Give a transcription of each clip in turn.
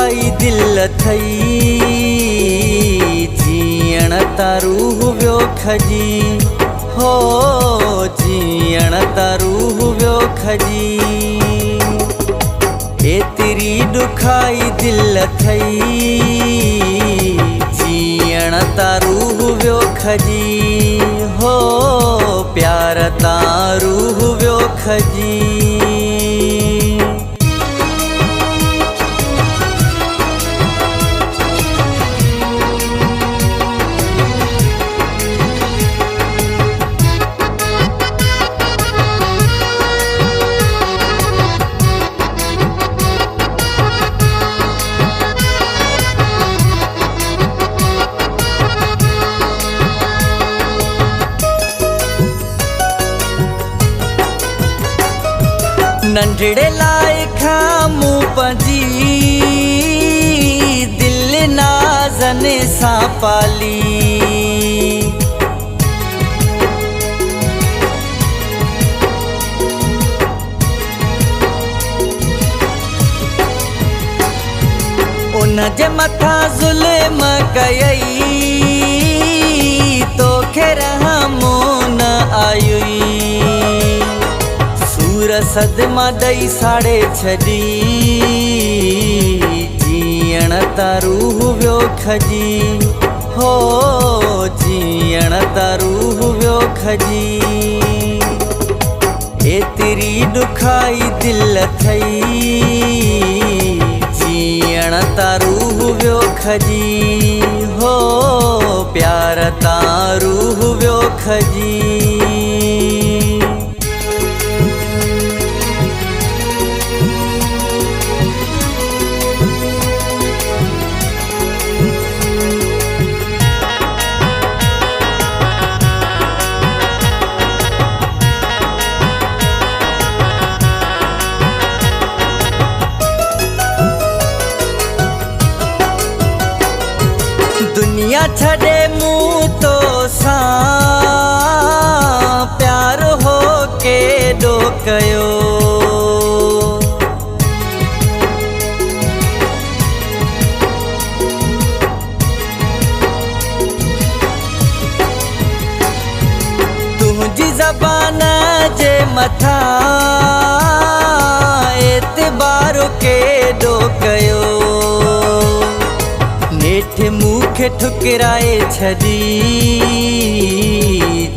दुखाई दिल थई जीअण तारूह व्यो खजी हो जीअण तारूह व्यो खजी एतरी दुखाई दिल थई जीअण तारूह व्यो खजी हो प्यार तारूह व्यो खजी। नंढड़े लाइखा मूं पंजी दिल नाज़न सां पाली उन जे मथां ज़ुल्म कयई तोखे रहमो न आयुई सदमा दई साड़े छड़ी जीअण तारूह व्यो खजी हो जीअण तारूह व्यो खजी एतरी दुखाई दिल थई जीअण तारूह व्यो खजी हो प्यार तारूह व्यो खजी। दुनिया छड़े मूं तो सां प्यार हो के डो कयो तुझी ज़बान जे मथां एतबार के डो कयो नेठि मूंखे ठुकराए छॾी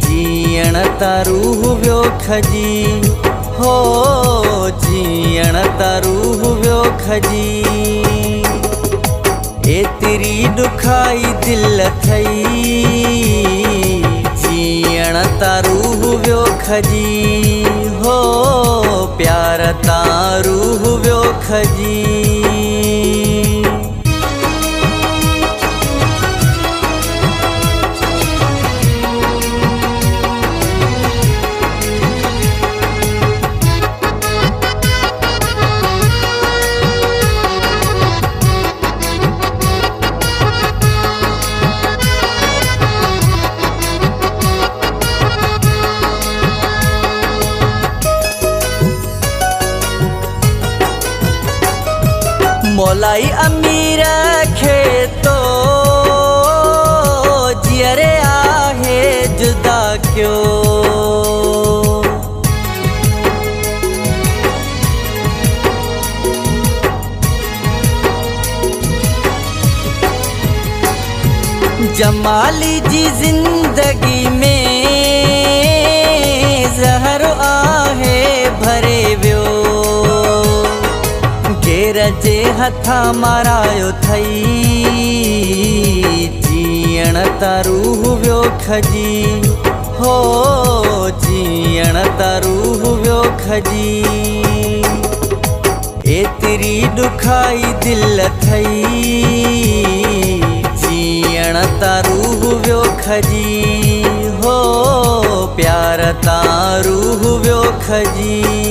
जीअण तारूह व्यो खजी हो जीअण तारूह व्यो खजी एतरी दुखाई दिल थई जीअण तारूह व्यो खजी हो प्यार तारूह व्यो खजी। मौलाई अमीर खे तो जीअरे आहे जुदा क्यों जमाली जी जिंदगी में ज़हर आहे भरे व्यो जे हथा मारायो थई जीअण तारूह व्यो खजी हो जीअण तारूह व्यो खजी एतरी दुखाई दिल थई जीअण तारूह व्यो खजी हो प्यार तारूह व्यो खजी।